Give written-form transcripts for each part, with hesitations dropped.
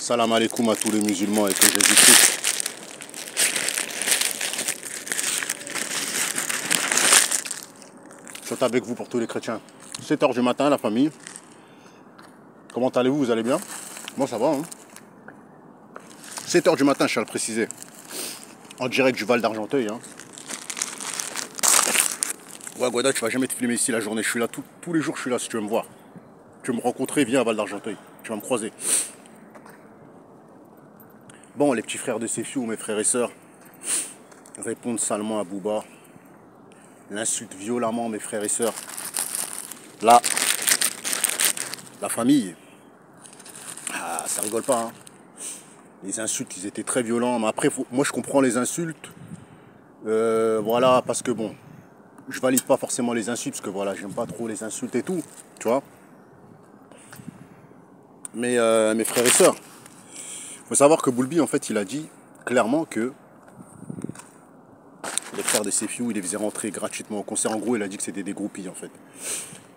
Salam alaikum à tous les musulmans et que Jésus-Christ soit avec vous pour tous les chrétiens. 7 h du matin, la famille. Comment allez-vous? Vous allez bien? Moi, ça va. Hein, 7 h du matin, je tiens à le préciser. En direct du Val d'Argenteuil. Hein. Ouais, Guada, tu vas jamais te filmer ici la journée. Je suis là tous les jours, je suis là si tu veux me voir. Tu veux me rencontrer, viens à Val d'Argenteuil. Tu vas me croiser. Bon, les petits frères de Sefiu, mes frères et sœurs, répondent salement à Bouba. L'insulte violemment mes frères et sœurs. Là, la famille, ça rigole pas. Hein. Les insultes, ils étaient très violents. Mais après, moi, je comprends les insultes. Voilà, parce que bon, je valide pas forcément les insultes, parce que voilà, j'aime pas trop les insultes et tout, tu vois. Mais mes frères et sœurs, faut savoir que Boulby, en fait, il a dit clairement que les frères de Sefiu, il les faisait rentrer gratuitement au concert. En gros, il a dit que c'était des groupies, en fait.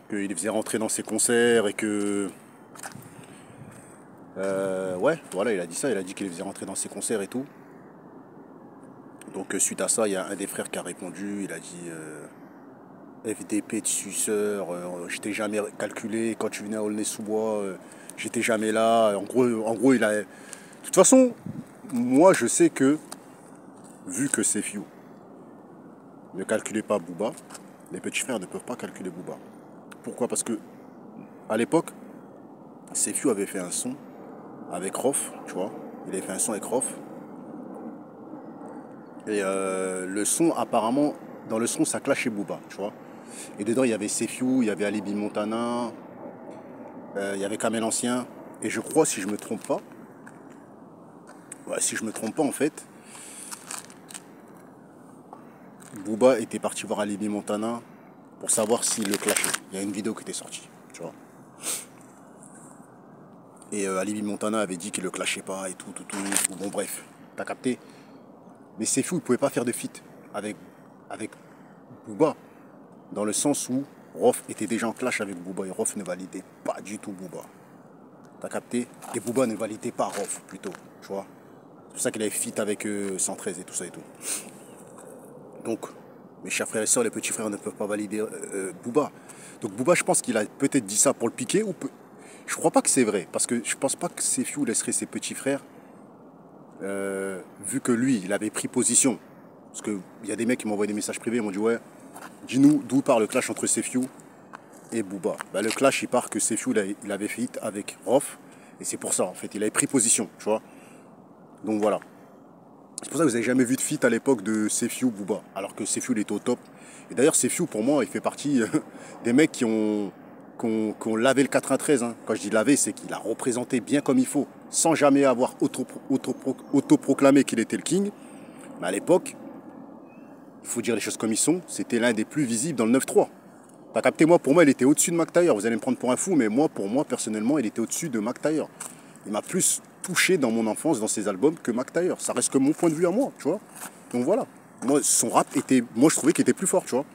Qu'il les faisait rentrer dans ses concerts et que... ouais, voilà, il a dit ça. Il a dit qu'il les faisait rentrer dans ses concerts et tout. Donc, suite à ça, il y a un des frères qui a répondu. Il a dit... FDP de suceur, je t'ai jamais calculé. Quand tu venais à Aulnay-sous-Bois, j'étais jamais là. En gros, il a... De toute façon, moi, je sais que, vu que Sefiu ne calculez pas Bouba, les petits frères ne peuvent pas calculer Bouba. Pourquoi? Parce que à l'époque, Sefiu avait fait un son avec Rof, tu vois. Il avait fait un son avec Rof. Et le son, apparemment, dans le son, ça clashait Bouba, tu vois. Et dedans, il y avait Sefiu, il y avait Alibi Montana, il y avait Kamel Ancien. Et je crois, si je me trompe pas, ouais, si je me trompe pas, en fait, Bouba était parti voir Alibi Montana pour savoir s'il le clashait. Il y a une vidéo qui était sortie, tu vois. Et Alibi Montana avait dit qu'il le clashait pas et tout. Bon, bref, t'as capté. Mais Sefiu, il pouvait pas faire de feat avec Bouba. Dans le sens où Rof était déjà en clash avec Bouba et Rof ne validait pas du tout Bouba. T'as capté? Et Bouba ne validait pas Rof, plutôt, tu vois. C'est pour ça qu'il avait feat avec 113 et tout ça et tout. Donc, mes chers frères et sœurs, les petits frères ne peuvent pas valider Bouba. Donc Bouba, je pense qu'il a peut-être dit ça pour le piquer. Je crois pas que c'est vrai. Parce que je pense pas que Sefiu laisserait ses petits frères. Vu que lui, il avait pris position. Parce qu'il y a des mecs qui m'ont envoyé des messages privés. Ils m'ont dit, ouais, dis-nous d'où part le clash entre Sefiu et Bouba. Bah, le clash, il part que Sefiu, il avait fait hit avec Rof. Et c'est pour ça, en fait. Il avait pris position, tu vois. Donc voilà. C'est pour ça que vous n'avez jamais vu de feat à l'époque de Sefiu Bouba, alors que Sefiu il était au top. Et d'ailleurs Sefiu pour moi il fait partie des mecs qui ont lavé le 93. Hein. Quand je dis lavé, c'est qu'il a représenté bien comme il faut, sans jamais avoir autoproclamé qu'il était le king. Mais à l'époque, il faut dire les choses comme ils sont, c'était l'un des plus visibles dans le 9-3. T'as capté? Moi, pour moi, il était au-dessus de Mac Taylor. Vous allez me prendre pour un fou, mais moi, pour moi, personnellement, il était au-dessus de Mac Taylor. Il m'a plus touché dans mon enfance, dans ses albums, que Mac Taylor. Ça reste que mon point de vue à moi, tu vois. Donc voilà. Moi, son rap était... Moi, je trouvais qu'il était plus fort, tu vois.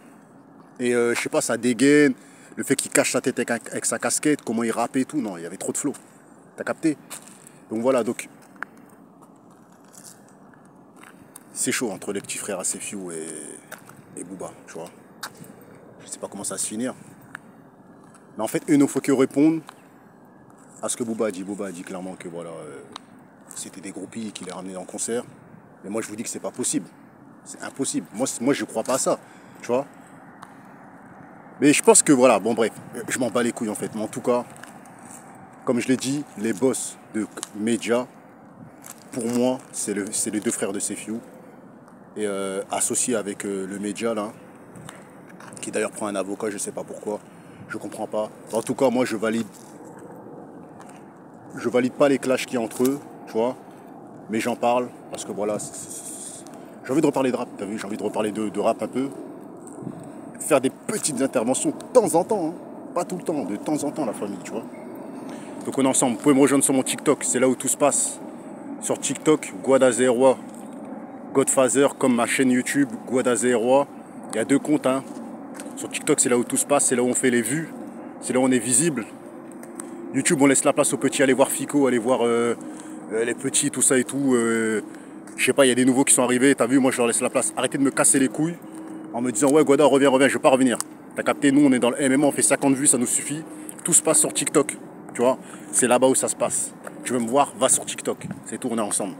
Et je sais pas, sa dégaine, le fait qu'il cache sa tête avec sa casquette, comment il rappait et tout. Non, il y avait trop de flow. T'as capté? Donc voilà, donc... C'est chaud entre les petits frères à Sefiu et Bouba, tu vois. Je sais pas comment ça va se finir. Mais en fait, il ne faut qu'ils répondent à ce que Bouba a dit. Bouba a dit clairement que voilà, c'était des groupies qui les ramenaient en concert. Mais moi, je vous dis que c'est pas possible. C'est impossible. Moi, je crois pas à ça. Tu vois. Mais je pense que voilà, bon bref, je m'en bats les couilles en fait. Mais en tout cas, comme je l'ai dit, les boss de médias, pour moi, c'est les deux frères de Sefiu. Et associés avec le média là, qui d'ailleurs prend un avocat, je sais pas pourquoi. Je comprends pas. En tout cas, moi, je valide pas les clashs qu'il y a entre eux, tu vois. Mais j'en parle parce que voilà, j'ai envie de reparler de rap, t'as vu, j'ai envie de reparler de rap un peu. Faire des petites interventions de temps en temps, hein. Pas tout le temps, de temps en temps la famille, tu vois. Donc on est ensemble, vous pouvez me rejoindre sur mon TikTok, c'est là où tout se passe. Sur TikTok, Guadazeroa, Godfather, comme ma chaîne YouTube, Guadazeroa. Il y a 2 comptes, hein. Sur TikTok, c'est là où tout se passe, c'est là où on fait les vues, c'est là où on est visible. YouTube, on laisse la place aux petits, aller voir Fico, aller voir les petits, tout ça et tout. Je sais pas, il y a des nouveaux qui sont arrivés, t'as vu, moi je leur laisse la place. Arrêtez de me casser les couilles en me disant ouais Guada, reviens, je vais pas revenir. T'as capté, nous on est dans le MMA, on fait 50 vues, ça nous suffit. Tout se passe sur TikTok, tu vois. C'est là-bas où ça se passe. Tu veux me voir, va sur TikTok. C'est tout, on est ensemble.